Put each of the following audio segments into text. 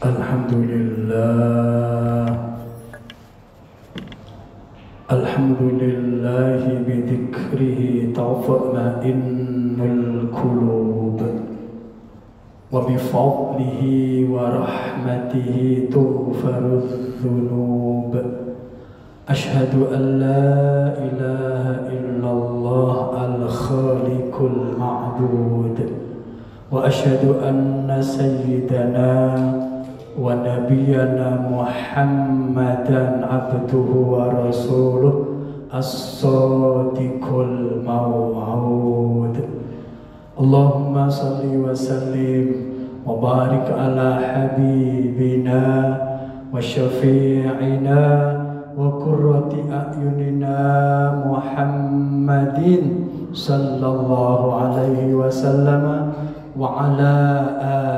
Alhamdulillah, Alhamdulillah bidhikrihi tatma'innul qulub wa bifadlihi wa rahmatihi tughfarudz dzunub. Ashhadu an la ilaha illallah al-khaliqul ma'bud wa ashhadu anna sayyidana wa nabiyyana Muhammadan abduhu wa rasuluh as-sadiqul maw'ud. Allahumma salli wa sallim wa barik ala habibina wa syafi'ina wa qurrati a'yunina Muhammadin sallallahu alaihi wasallam wa ala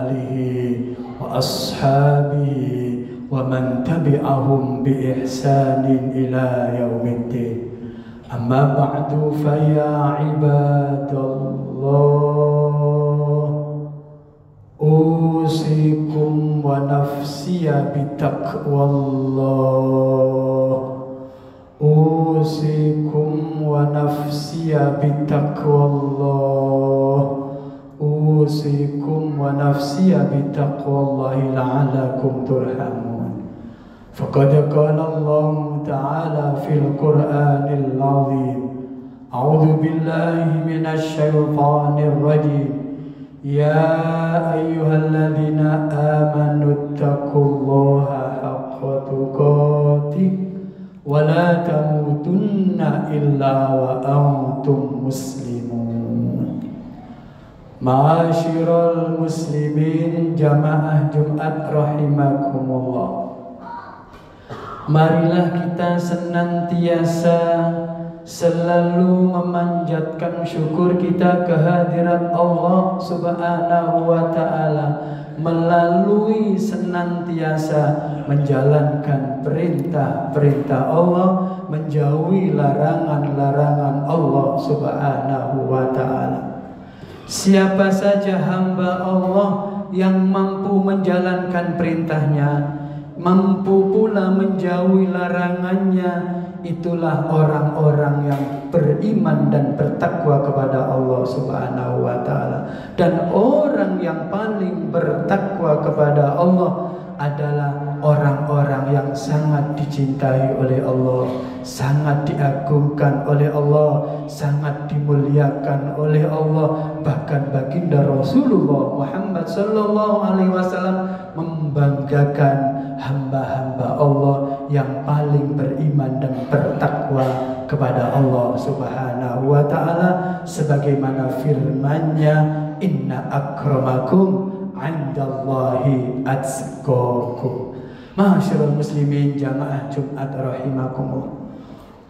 alihi wa ashabihi wa man tabi'ahum bi ihsanin ila yaumiddin. Amma ba'du fa ya ibadallah, usikum wa nafsiya bitaqwallah, usikum wa nafsiya bitaqwallah, usikum wa nafsiya bitaqwallahi la'allakum turhamun. Faqad qala Allah ta'ala fil Qur'anil 'azim, a'udzu billahi minasy syaithanir rajim. Ya ayyuhalladzina amanu taqullaha haqqa tuqatih wa la tamutunna illa wa antum muslimun. Ma'asyiral muslimin jamaah Jumat rahimakumullah. Marilah kita senantiasa selalu memanjatkan syukur kita kehadirat Allah Subhanahu wa ta'ala melalui senantiasa menjalankan perintah-perintah Allah, menjauhi larangan-larangan Allah Subhanahu wa ta'ala. Siapa saja hamba Allah yang mampu menjalankan perintahnya, mampu pula menjauhi larangannya, itulah orang-orang yang beriman dan bertakwa kepada Allah Subhanahu wa ta'ala. Dan orang yang paling bertakwa kepada Allah adalah orang-orang yang sangat dicintai oleh Allah, sangat diagungkan oleh Allah, sangat dimuliakan oleh Allah. Bahkan baginda Rasulullah Muhammad sallallahu alaihi wasallam membanggakan hamba-hamba Allah yang paling beriman dan bertakwa kepada Allah Subhanahu wa ta'ala, sebagaimana firman-Nya, inna akramakum 'indallahi atqakum. Ma'asyiral muslimin jamaah Jumat rahimakumullah.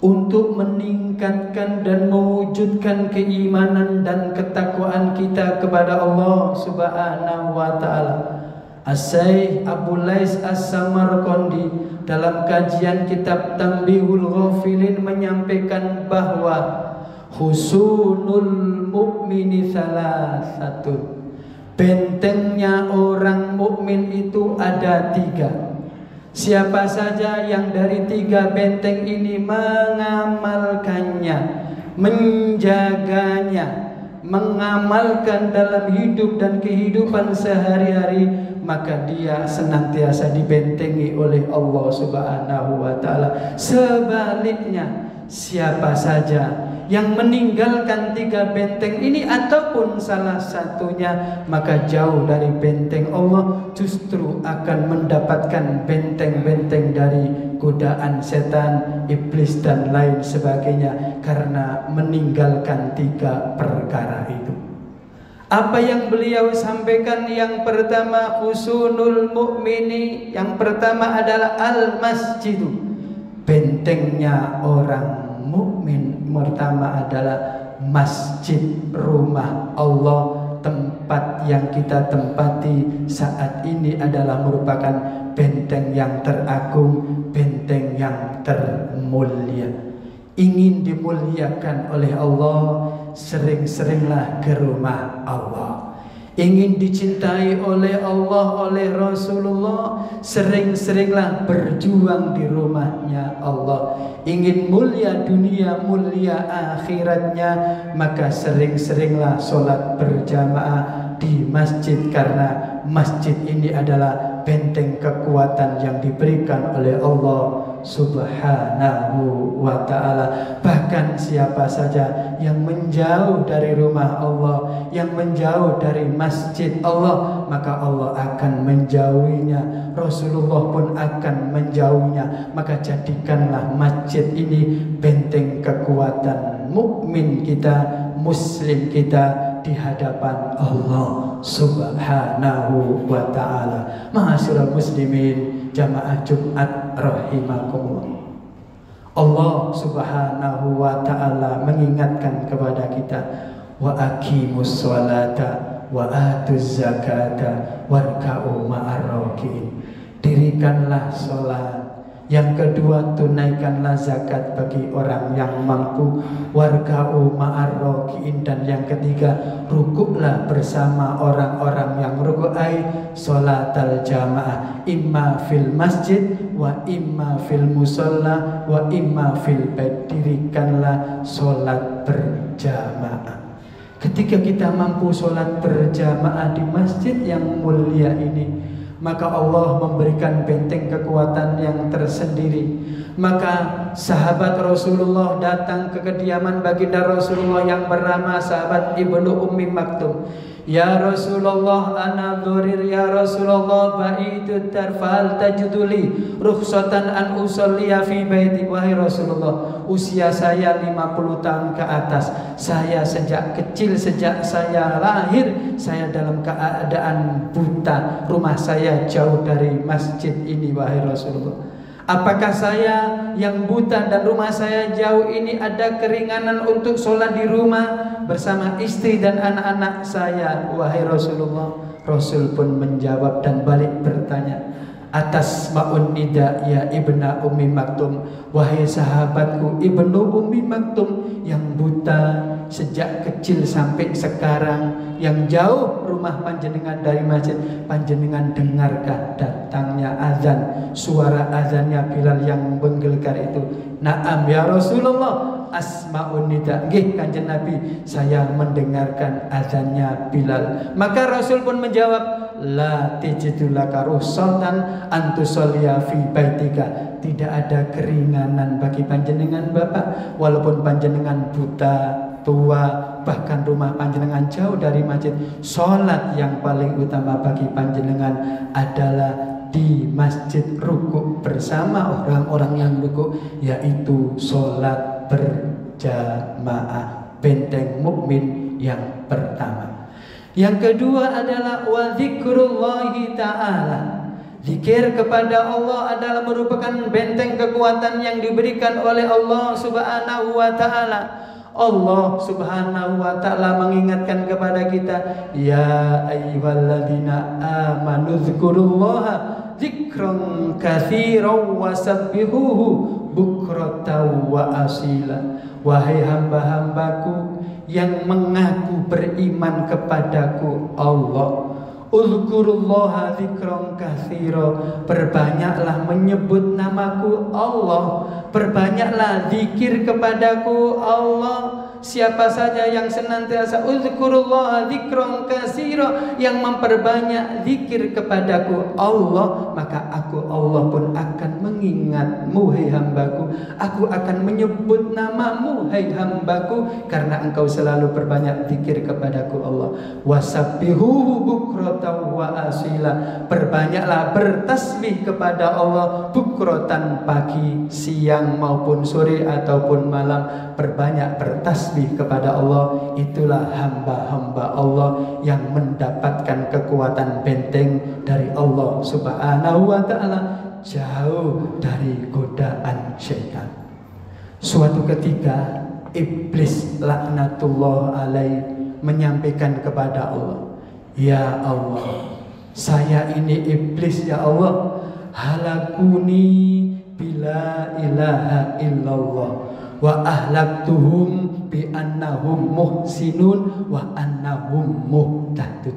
Untuk meningkatkan dan mewujudkan keimanan dan ketakwaan kita kepada Allah Subhanahu wa ta'ala, As-Syaikh Abu Lais As-Samarqandi dalam kajian kitab Tanbihul Ghafilin menyampaikan bahwa husunul mu'mini salasatun, bentengnya orang mukmin itu ada 3. Siapa saja yang dari 3 benteng ini mengamalkannya, menjaganya, mengamalkan dalam hidup dan kehidupan sehari-hari, maka dia senantiasa dibentengi oleh Allah Subhanahu wa ta'ala. Sebaliknya, siapa saja yang meninggalkan 3 benteng ini ataupun salah satunya, maka jauh dari benteng Allah, justru akan mendapatkan benteng-benteng dari godaan setan, iblis dan lain sebagainya, karena meninggalkan 3 perkara itu. Apa yang beliau sampaikan? Yang pertama, husnul mukmini, yang pertama adalah al-masjidu, bentengnya orang mukmin pertama adalah masjid, rumah Allah, tempat yang kita tempati saat ini adalah merupakan benteng yang teragung, benteng yang termulia. Ingin dimuliakan oleh Allah, sering-seringlah ke rumah Allah. ingin dicintai oleh Allah, oleh Rasulullah, sering-seringlah berjuang di rumahnya Allah. Ingin mulia dunia, mulia akhiratnya, maka sering-seringlah sholat berjamaah di masjid, karena masjid ini adalah benteng kekuatan yang diberikan oleh Allah Subhanahu wa ta'ala. Bahkan siapa saja yang menjauh dari rumah Allah, yang menjauh dari masjid Allah, maka Allah akan menjauhinya, Rasulullah pun akan menjauhinya. Maka jadikanlah masjid ini benteng kekuatan mukmin kita, muslim kita di hadapan Allah Subhanahu wa ta'ala. Ma'asyiral muslimin, jamaah Jumat rahimakumullah. Allah Subhanahu wa ta'ala mengingatkan kepada kita, wa aqimus sholata wa atuz zakata warka'u ma'ar rakiin. Dirikanlah sholat. Yang kedua, tunaikanlah zakat bagi orang yang mampu, warka'u ma'ar rakiin. Dan yang ketiga, rukuklah bersama orang-orang yang rukuk, ai sholatal jamaah, imma fil masjid wa imma fil musalla wa imma fil bait. Dirikanlah sholat berjamaah. Ketika kita mampu sholat berjamaah di masjid yang mulia ini, maka Allah memberikan benteng kekuatan yang tersendiri. Maka sahabat Rasulullah datang ke kediaman baginda Rasulullah yang bernama sahabat Ibnu Ummi Maktum. Ya Rasulullah, ana dhurir ya Rasulullah, ba'idud darfal tajuduli rukhsatan an usolliya fi baiti. Wahai Rasulullah, usia saya 50 tahun ke atas. Saya sejak kecil, sejak saya lahir, saya dalam keadaan buta. Rumah saya jauh dari masjid ini, wahai Rasulullah. Apakah saya yang buta dan rumah saya jauh ini ada keringanan untuk sholat di rumah bersama istri dan anak-anak saya, wahai Rasulullah? Rasul pun menjawab dan balik bertanya, atas ma'un nida ya Ibna Ummi Maktum. Wahai sahabatku Ibnu Ummi Maktum yang buta sejak kecil sampai sekarang, yang jauh rumah panjenengan dari masjid, panjenengan dengarkah datangnya azan, suara azannya Bilal yang menggelegar itu? Naam ya Rasulullah, asma'un nida. Nggih kanjeng Nabi, saya mendengarkan azannya Bilal. Maka Rasul pun menjawab, la tijidulaka ruhsatan antusolliya fi baitika. Tidak ada keringanan bagi panjenengan Bapak, walaupun panjenengan buta, tua, bahkan rumah panjenengan jauh dari masjid. Sholat yang paling utama bagi panjenengan adalah di masjid, rukuk bersama orang-orang yang rukuk, yaitu sholat berjamaah, benteng mukmin yang pertama. Yang kedua adalah wa dzikrullahi ta'ala. Zikir kepada Allah adalah merupakan benteng kekuatan yang diberikan oleh Allah Subhanahu wa ta'ala. Allah Subhanahu wa ta'ala mengingatkan kepada kita, ya ayyuhalladzina amanu dzkurullaha dzikran katsiran wasabbihuhu bukratan wa asila. Wahai hamba-hambaku yang mengaku beriman kepadaku Allah, uzkurullaha dzikran katsira, perbanyaklah menyebut namaku Allah, perbanyaklah zikir kepadaku Allah. Siapa saja yang senantiasa uzkurullaha dzikran katsira, yang memperbanyak zikir kepadaku Allah, maka aku Allah pun akan mengingatmu hai hambaku. Aku akan menyebut namamu hai hambaku, karena engkau selalu berbanyak zikir kepadaku Allah. Wasabbihuhu bukratan wa asila, perbanyaklah bertasbih kepada Allah bukrotan, pagi, siang maupun sore ataupun malam. Perbanyak bertasbih kepada Allah. Itulah hamba-hamba Allah yang mendapatkan kekuatan benteng dari Allah Subhanahu wa ta'ala, jauh dari godaan syaitan. Suatu ketika iblis laknatullah alaih menyampaikan kepada Allah, ya Allah, saya ini iblis ya Allah, halakuni bila ilaha illallah wa ahlaktuhum bi annahum muhsinun wa annahum muhtadun.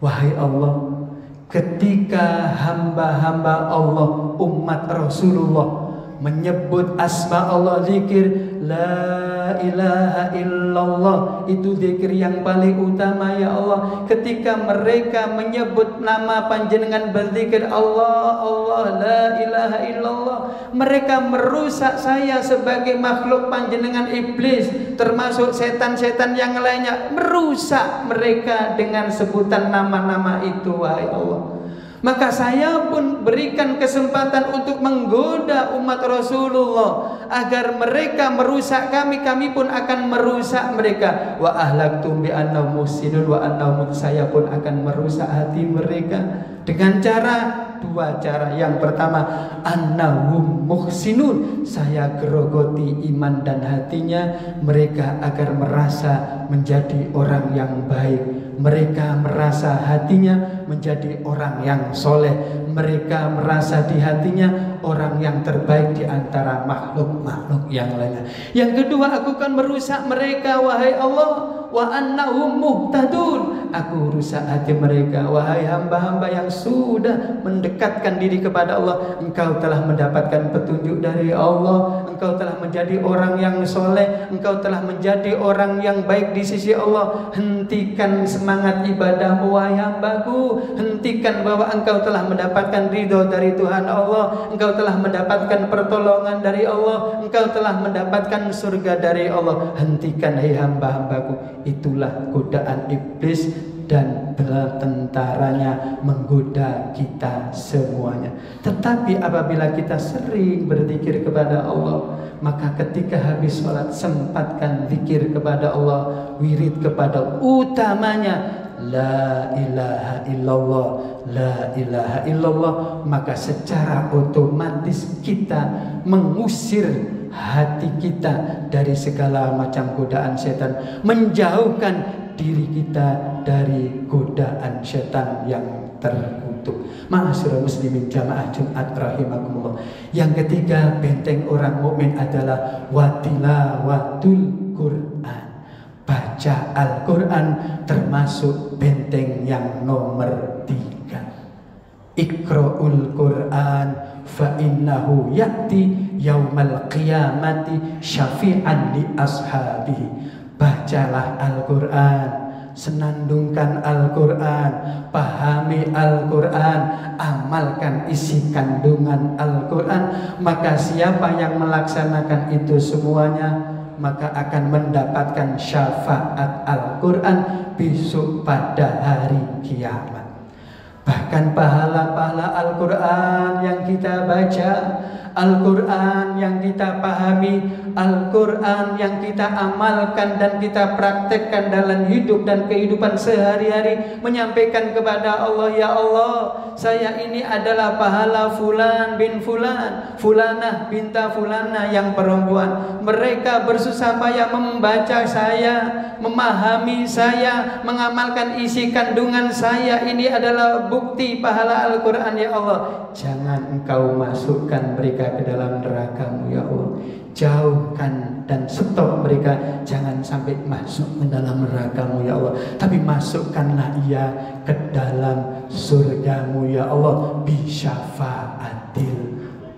Wahai Allah, ketika hamba-hamba Allah umat Rasulullah menyebut asma Allah, zikir la ilaha illallah, itu zikir yang paling utama ya Allah. Ketika mereka menyebut nama panjenengan, berzikir Allah, Allah, la ilaha illallah, mereka merusak saya sebagai makhluk panjenengan iblis, termasuk setan-setan yang lainnya, merusak mereka dengan sebutan nama-nama itu wahai Allah. Maka saya pun berikan kesempatan untuk menggoda umat Rasulullah agar mereka merusak kami, kami pun akan merusak mereka. Wa ahlaktum bi annahum muhsinun wa annahum, saya pun akan merusak hati mereka dengan dua cara. Yang pertama, annahum muhsinun, saya gerogoti iman dan hatinya mereka agar merasa menjadi orang yang baik. Mereka merasa hatinya menjadi orang yang soleh. Mereka merasa di hatinya orang yang terbaik di antara makhluk-makhluk yang lainnya. Yang kedua, aku akan merusak mereka wahai Allah. Wa annahum muhtadun, aku rusak hati mereka. Wahai hamba-hamba yang sudah mendekatkan diri kepada Allah, engkau telah mendapatkan petunjuk dari Allah, engkau telah menjadi orang yang soleh, engkau telah menjadi orang yang baik di sisi Allah. Hentikan semangat ibadahmu wahai hambaku, hentikan bahwa engkau telah mendapatkan ridho dari Tuhan Allah, engkau telah mendapatkan pertolongan dari Allah, engkau telah mendapatkan surga dari Allah. Hentikan hai hamba-hambaku. Itulah godaan iblis dan bala tentaranya menggoda kita semuanya. Tetapi apabila kita sering berzikir kepada Allah, maka ketika habis sholat sempatkan zikir kepada Allah, wirid kepada Allah. Utamanya la ilaha illallah, la ilaha illallah, maka secara otomatis kita mengusir hati kita dari segala macam godaan setan, menjauhkan diri kita dari godaan setan yang terkutuk. Ma'asyiral muslimin jamaah Jumat rahimakumullah. Yang ketiga, benteng orang mukmin adalah watilawatul Quran. Baca Al-Quran termasuk benteng yang nomor 3. Iqra'ul Quran fa innahu ya'ti yaumal qiyamati syafi'an li ashabihi. Bacalah Al-Quran, senandungkan Al-Quran, pahami Al-Quran, amalkan isi kandungan Al-Quran. Maka siapa yang melaksanakan itu semuanya, maka akan mendapatkan syafaat Al-Quran besok pada hari kiamat. Bahkan pahala-pahala Al-Quran yang kita baca, Al-Quran yang kita pahami, Al-Quran yang kita amalkan dan kita praktekkan dalam hidup dan kehidupan sehari-hari, menyampaikan kepada Allah, ya Allah, saya ini adalah pahala fulan bin fulan, fulanah binta fulanah yang perempuan. Mereka bersusah payah membaca saya, memahami saya, mengamalkan isi kandungan saya. Ini adalah bukti pahala Al-Quran ya Allah. Jangan engkau masukkan mereka ke dalam neraka-Mu ya Allah. Jauhkan dan stop mereka, jangan sampai masuk ke dalam neraka-Mu ya Allah. Tapi masukkanlah ia ke dalam surga-Mu ya Allah, bisyafaatil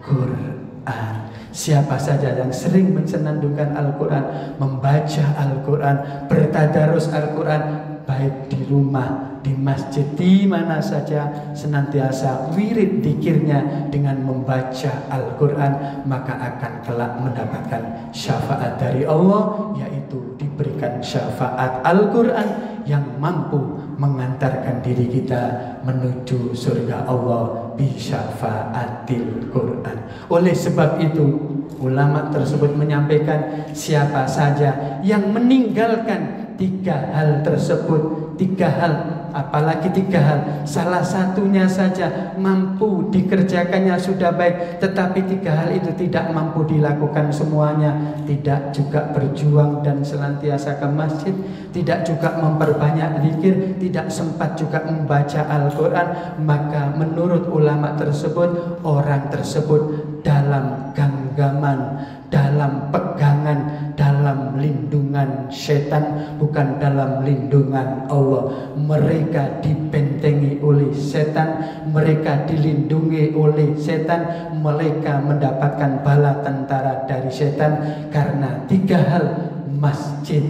Quran. Siapa saja yang sering mensenandungkan Al-Quran, membaca Al-Quran, bertadarus Al-Quran, baik di rumah, di masjid, di mana saja, senantiasa wirid dzikirnya dengan membaca Al-Quran, maka akan kelak mendapatkan syafaat dari Allah, yaitu diberikan syafaat Al-Quran yang mampu mengantarkan diri kita menuju surga Allah bisyafaatil Quran. Oleh sebab itu, ulama tersebut menyampaikan siapa saja yang meninggalkan 3 hal tersebut, 3 hal, apalagi 3 hal, salah satunya saja mampu dikerjakannya sudah baik, tetapi 3 hal itu tidak mampu dilakukan semuanya, tidak juga berjuang dan senantiasa ke masjid, tidak juga memperbanyak zikir, tidak sempat juga membaca Al-Quran, maka menurut ulama tersebut, orang tersebut dalam genggaman, dalam pegangan, dalam lindungan setan, bukan dalam lindungan Allah. Mereka dibentengi oleh setan, mereka dilindungi oleh setan, mereka mendapatkan bala tentara dari setan karena tiga hal: masjid,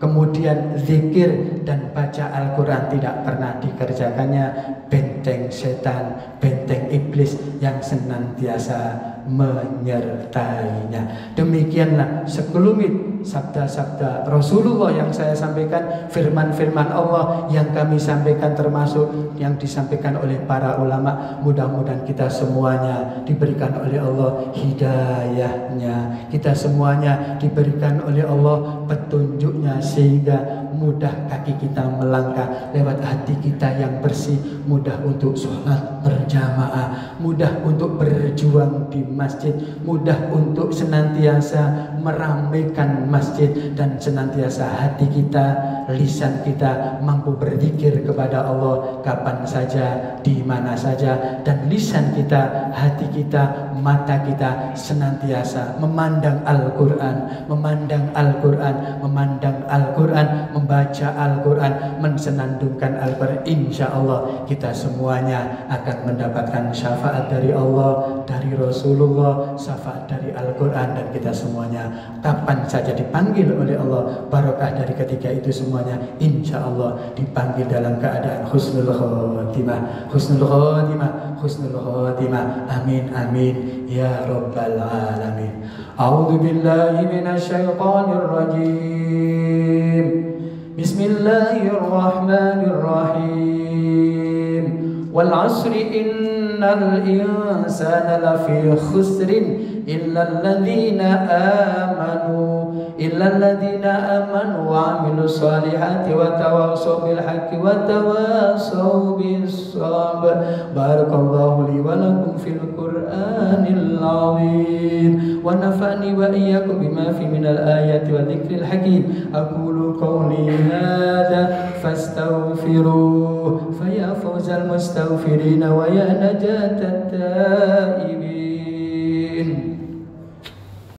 kemudian zikir, dan baca Al-Quran tidak pernah dikerjakannya. Benteng setan, benteng iblis yang senantiasa menyertainya. Demikianlah sekelumit sabda-sabda Rasulullah yang saya sampaikan, firman-firman Allah yang kami sampaikan, termasuk yang disampaikan oleh para ulama. Mudah-mudahan kita semuanya diberikan oleh Allah hidayahnya, kita semuanya diberikan oleh Allah petunjuknya, sehingga mudah kaki kita melangkah lewat hati kita yang bersih, mudah untuk sholat berjamaah, mudah untuk berjuang di masjid, mudah untuk senantiasa meramaikan masjid, dan senantiasa hati kita, lisan kita mampu berzikir kepada Allah kapan saja, di mana saja, dan lisan kita, hati kita, mata kita senantiasa memandang Al-Quran, memandang Al-Quran, memandang Al-Quran, membaca Al-Quran, mensenandungkan Al-Quran. Insya Allah kita semuanya akan mendapatkan syafaat dari Allah, dari Rasulullah, syafaat dari Al-Quran, dan kita semuanya kapan saja dipanggil oleh Allah, barokah dari ketiga itu semuanya insya Allah dipanggil dalam keadaan husnul khotimah, husnul khotimah, husnul khotimah. Amin amin ya rabbal alamin. A'udzu billahi minasyaitonir rajim. Bismillahirrahmanirrahim. Wal 'asri innal insana lafi khusrin illa alladhina amanu wa 'amilus solihati wa tawassaw bil haqqi wa tawassaw bis sabr. Barakallahu li wa lakum fil Qur'anil 'azim wa nafa'ni wa iyyakum bima fi minal ayati wa dzikril hakim. Aqulu qawli hadza fastaghfiruh fa ya fawzal mustaghfirin wa ya najatat taibin.